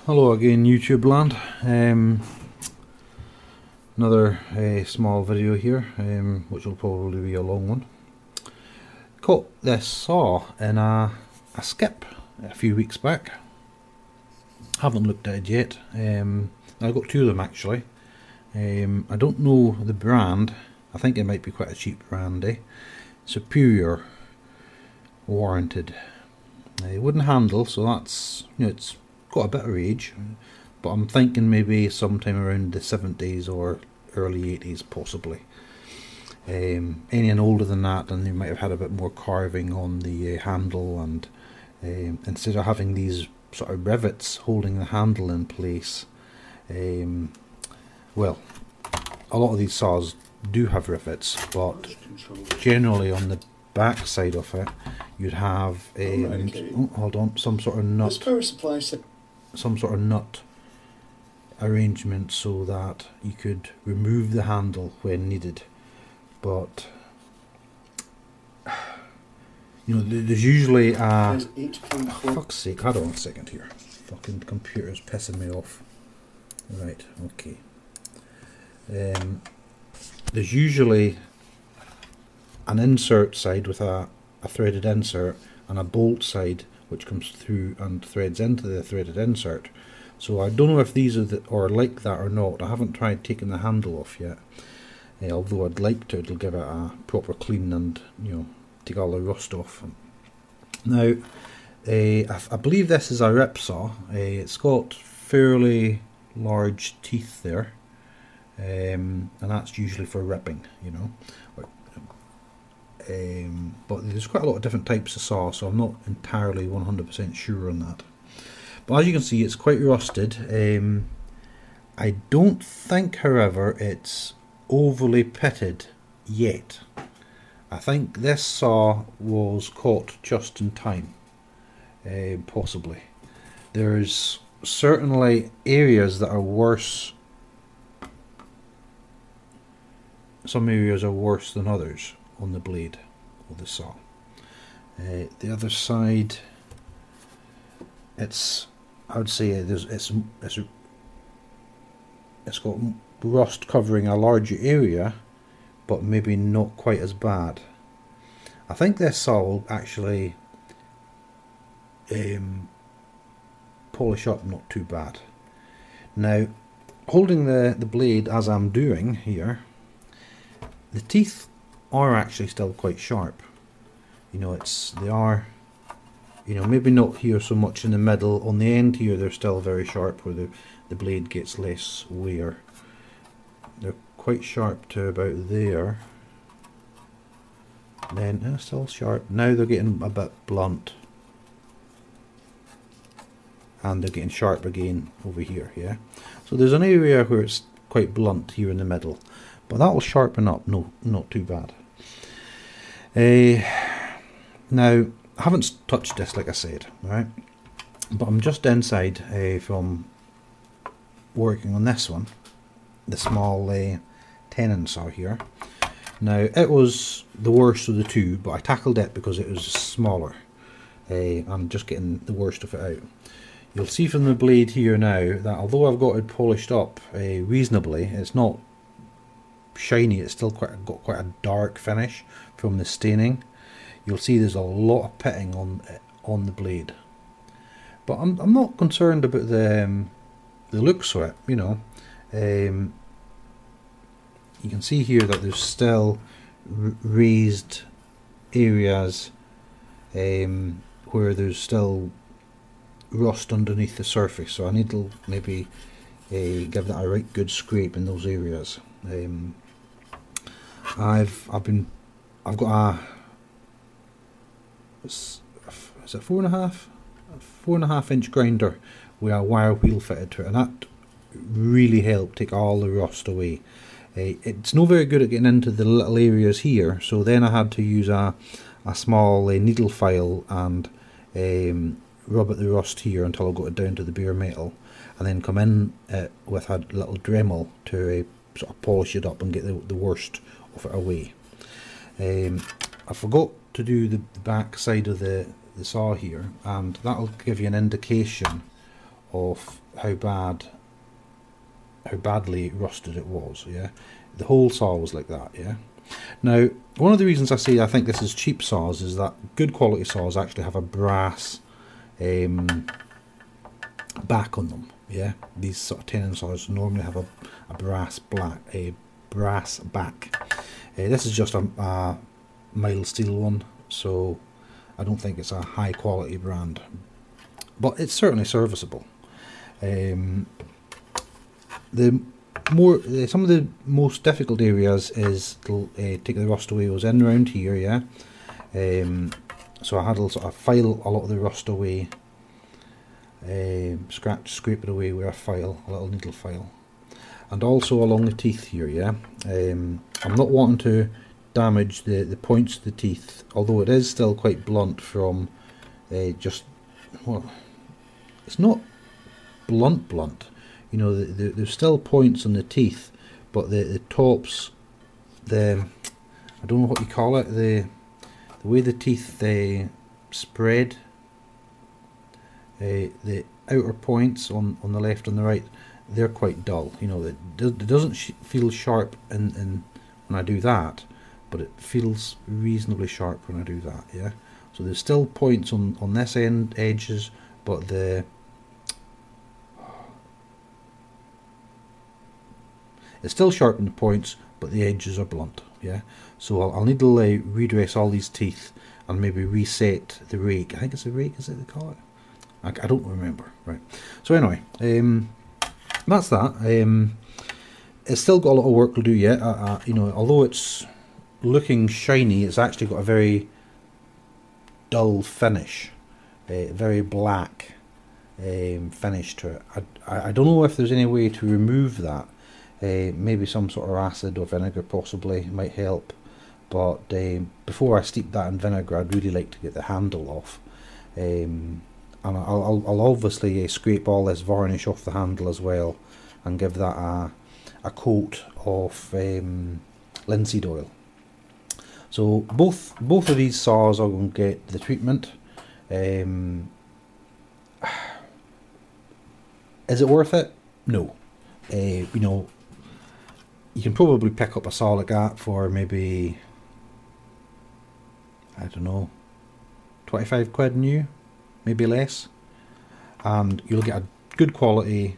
Hello again, YouTube land. Another small video here, which will probably be a long one. Caught this saw in a skip a few weeks back. Haven't looked at it yet. I've got two of them actually. I don't know the brand. I think it might be quite a cheap brand. Superior warranted. Wooden handle, so that's, it's got a bit of age, but I'm thinking maybe sometime around the 70s or early 80s possibly. Anything older than that, and they might have had a bit more carving on the handle, and instead of having these sort of rivets holding the handle in place, well, a lot of these saws do have rivets, but generally on the back side of it you'd have some sort of nut. Some sort of nut arrangement so that you could remove the handle when needed. But there's usually a fuck's sake, hold on a second here. Fucking computer's pissing me off. Right, okay. There's usually an insert side with a threaded insert and a bolt side which comes through and threads into the threaded insert. So I don't know if these are like that or not. I haven't tried taking the handle off yet, although I'd like to. It'll give it a proper clean and take all the rust off. Now I believe this is a rip saw. It's got fairly large teeth there, and that's usually for ripping, but there's quite a lot of different types of saw, so I'm not entirely 100% sure on that. But as you can see, it's quite rusted. I don't think, however, it's overly pitted yet. I think this saw was caught just in time, possibly. There's certainly areas that are worse. Some areas are worse than others on the blade of the saw. The other side, I would say it's got rust covering a larger area, but maybe not quite as bad. I think this saw will actually polish up not too bad. Now, holding the blade as I'm doing here, the teeth are actually still quite sharp. They are, maybe not here so much in the middle. On the end here they're still very sharp, where the blade gets less wear. They're quite sharp to about there. Then they're still sharp. Now they're getting a bit blunt. And they're getting sharp again over here, yeah? So there's an area where it's quite blunt here in the middle. But that will sharpen up, not too bad. Now, I haven't touched this, like I said, right? But I'm just inside from working on this one, the small tennon saw here. Now, it was the worst of the two, but I tackled it because it was smaller. I'm just getting the worst of it out. You'll see from the blade here now that although I've got it polished up reasonably, it's not shiny. It's still got quite a dark finish from the staining. You'll see there's a lot of pitting on the blade, but I'm not concerned about the looks of it. You can see here that there's still raised areas where there's still rust underneath the surface, so I need to maybe give that a right good scrape in those areas. I've got is it 4.5 inch grinder with a wire wheel fitted to it, and that really helped take all the rust away. It's not very good at getting into the little areas here, so then I had to use a small needle file and rub at the rust here until I got it down to the bare metal, and then come in with a little Dremel to sort of polish it up and get the worst of it away. I forgot to do the back side of the saw here, and that'll give you an indication of how badly rusted it was. Yeah, the whole saw was like that. Yeah. Now, one of the reasons I think this is cheap saws is that good quality saws actually have a brass back on them. Yeah, these sort of tenon saws normally have a brass back. This is just a mild steel one, so I don't think it's a high quality brand, but it's certainly serviceable. Some of the most difficult areas is to take the rust away was in around here. Yeah, so I had to sort of file a lot of the rust away, scrape it away with a little needle file, and also along the teeth here. Yeah, I'm not wanting to damage the points of the teeth, although it is still quite blunt from it's not blunt. You know, there's still points on the teeth, but the tops, I don't know what you call it, the way the teeth spread, the outer points on the left and the right, they're quite dull. You know, it doesn't feel sharp when I do that, but it feels reasonably sharp when I do that. Yeah, so there's still points on this end edges, but it's still sharp in the points, but the edges are blunt. Yeah, so I'll need to redress all these teeth and maybe reset the rake. I think it's a rake, is it they call it? I don't remember. Right. So anyway, that's that. It's still got a lot of work to do yet. You know, although it's looking shiny, it's actually got a very dull finish, very black finish to it. I don't know if there's any way to remove that. Maybe some sort of acid or vinegar possibly might help, but before I steep that in vinegar, I'd really like to get the handle off, and I'll obviously scrape all this varnish off the handle as well and give that a coat of linseed oil. So both of these saws are going to get the treatment. Is it worth it? No. You know, you can probably pick up a saw like that for maybe, I don't know, 25 quid new, maybe less, and you'll get a good quality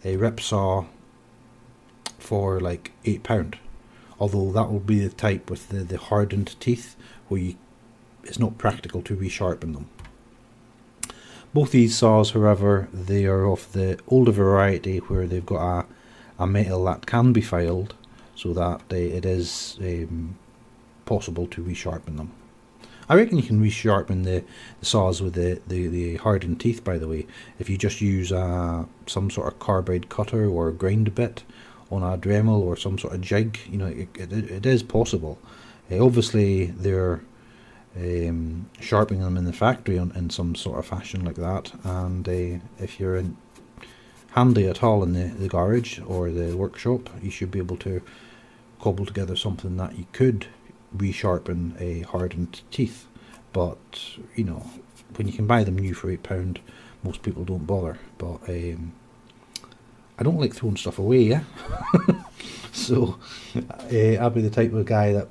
rip saw for like £8. Although that will be the type with the hardened teeth where it's not practical to resharpen them. Both these saws, however, they are of the older variety where they've got a metal that can be filed, so that it is possible to resharpen them. I reckon you can resharpen the saws with the hardened teeth, by the way, if you just use some sort of carbide cutter or grind bit on a Dremel or some sort of jig. You know, it is possible. Obviously, they're sharpening them in the factory in some sort of fashion like that, and if you're handy at all in the garage or the workshop, you should be able to cobble together something that you could resharpen a hardened teeth. But you know, when you can buy them new for £8, most people don't bother. But I don't like throwing stuff away, yeah. So I'll be the type of guy that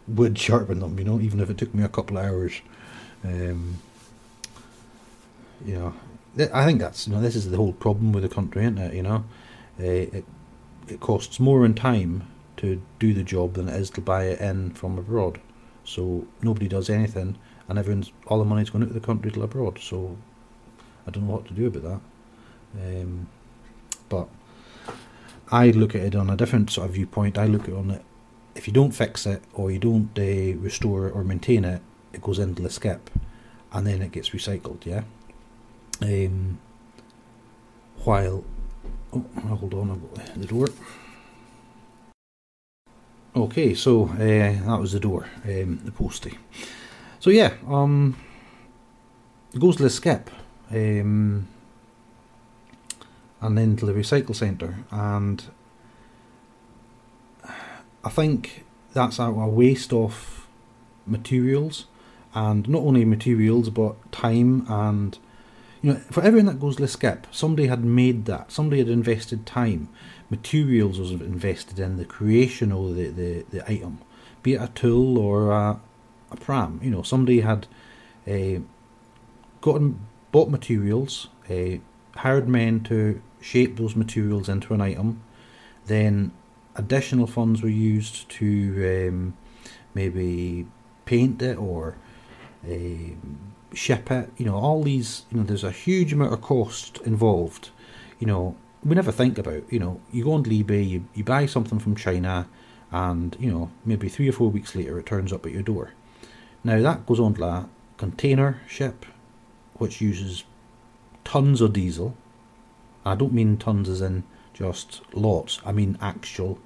would sharpen them, you know, even if it took me a couple of hours. You know, I think that's, you know, this is the whole problem with the country, isn't it? You know, it costs more in time to do the job than it is to buy it in from abroad. So nobody does anything, and all the money's going out of the country to abroad. So I don't know what to do about that. But I look at it on a different sort of viewpoint. I look at it on it, if you don't fix it or you don't restore or maintain it, it goes into the skip and then it gets recycled. Yeah. Hold on, I've got the door. Okay, so that was the door, the postie. So yeah, it goes to the skip, and then to the recycle centre, and I think that's a waste of materials, and not only materials but time, and You know, for everything that goes to the skip, somebody had made that. Somebody had invested time. Materials was invested in the creation of the item. Be it a tool or a pram. You know, somebody had bought materials, hired men to shape those materials into an item. Then additional funds were used to maybe paint it or ship it. You know, all these, you know, there's a huge amount of cost involved. You know, we never think about, you know, you go onto eBay, you buy something from China, and, you know, maybe 3 or 4 weeks later it turns up at your door. Now that goes onto a container ship, which uses tons of diesel. I don't mean tons as in just lots, I mean actual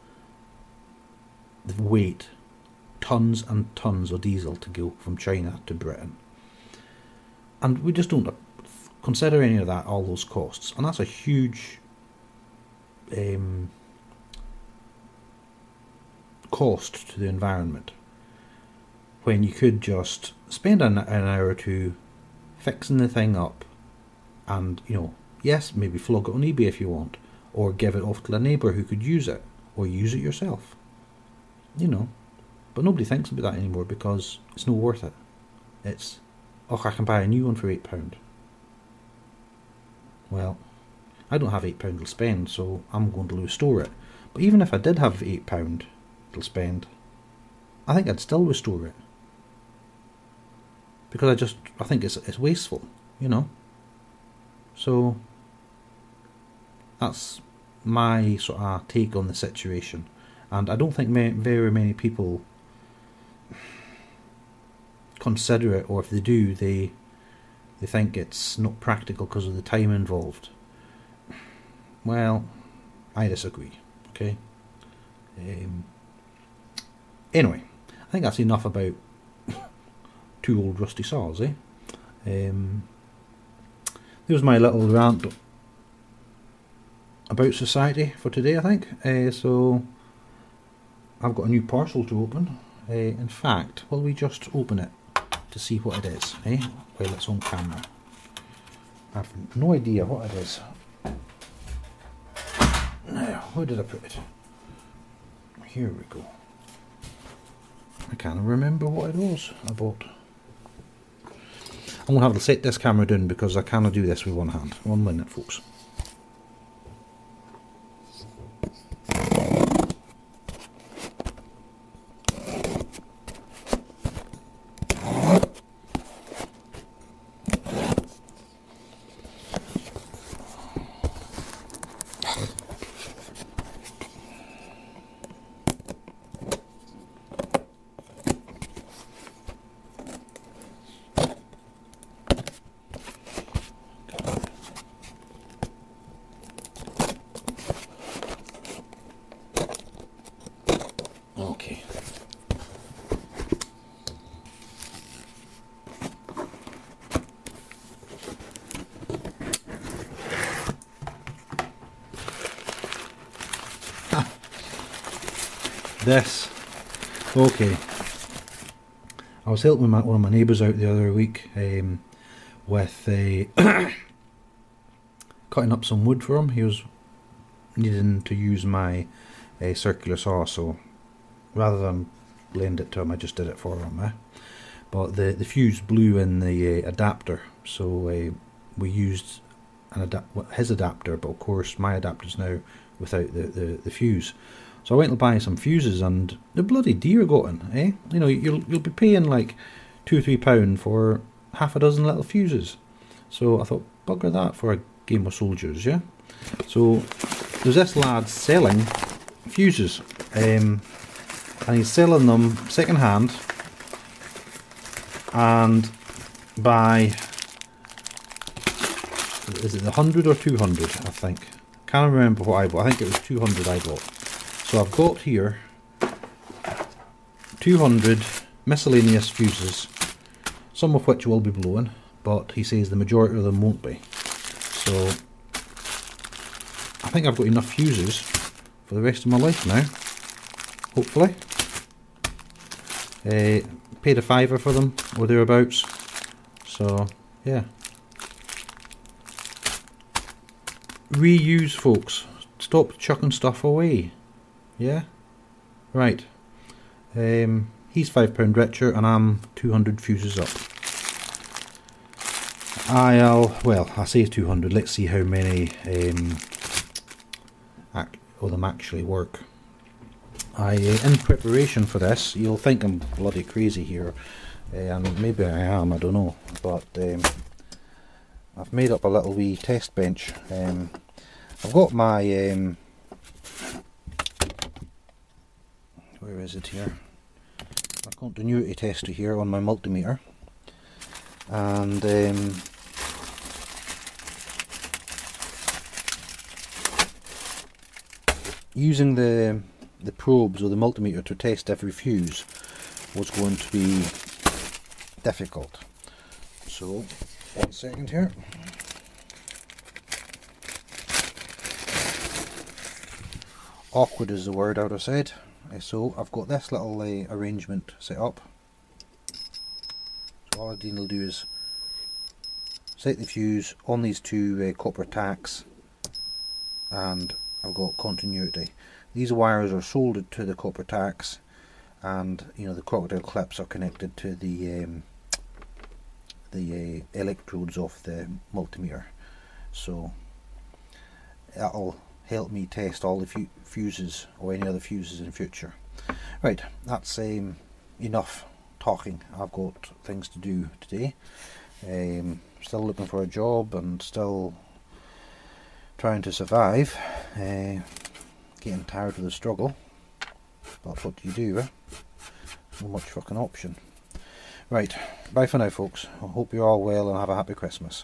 weight, tons and tons of diesel to go from China to Britain. And we just don't consider any of that, all those costs. And that's a huge cost to the environment, when you could just spend an hour or two fixing the thing up and, you know, yes, maybe flog it on eBay if you want, or give it off to a neighbour who could use it, or use it yourself, you know. But nobody thinks about that anymore because it's not worth it. It's, oh, I can buy a new one for £8. Well, I don't have £8 to spend, so I'm going to restore it. But even if I did have £8 to spend, I think I'd still restore it, because I think it's wasteful, you know. So that's my sort of take on the situation, and I don't think very many people consider it, or if they do, they think it's not practical because of the time involved. Well, I disagree. Okay. Anyway, I think that's enough about 2 old rusty saws, eh? There's my little rant about society for today, I think. So I've got a new parcel to open. In fact, will we just open it to see what it is, eh? While it's on camera. I have no idea what it is. Now, where did I put it? Here we go. I can't remember what it was I bought. I'm going to have to set this camera down because I cannot do this with one hand. 1 minute, folks. Okay. This. Okay. I was helping one of my neighbours out the other week with cutting up some wood for him. He was needing to use my circular saw, so rather than lend it to him, I just did it for him. But the fuse blew in the adapter, so we used his adapter, but of course my adapter's now without the fuse. So I went to buy some fuses, and they're bloody dear gotten, eh? You know, you'll be paying like £2 or £3 for half a dozen little fuses. So I thought, bugger that for a game of soldiers, yeah? So there's this lad selling fuses, and he's selling them second hand, and by, is it the 100 or 200, I think. Can't remember what I bought. I think it was 200 I bought. So I've got here 200 miscellaneous fuses, some of which will be blowing, but he says the majority of them won't be. So I think I've got enough fuses for the rest of my life now, hopefully. Paid a £5 for them or thereabouts, so yeah. reuse, folks. Stop chucking stuff away. Yeah? Right. He's £5 richer and I'm 200 fuses up. Well, I say 200, let's see how many of them actually work. In preparation for this, you'll think I'm bloody crazy here, and maybe I am, I don't know, but I've made up a little wee test bench. I've got my, where is it here? My continuity tester here on my multimeter, and using the probes or the multimeter to test every fuse was going to be difficult. So, 1 second here. Awkward is the word I would have said. So I've got this little arrangement set up. So all I will do is set the fuse on these two copper tacks, and I've got continuity. These wires are soldered to the copper tacks, and the crocodile clips are connected to the electrodes of the multimeter. So that'll help me test all the fuses or any other fuses in future. Right, that's enough talking. I've got things to do today. Still looking for a job and still trying to survive. Getting tired of the struggle, but what do you do, eh? Not much fucking option. Right, bye for now, folks. I hope you're all well and have a happy Christmas.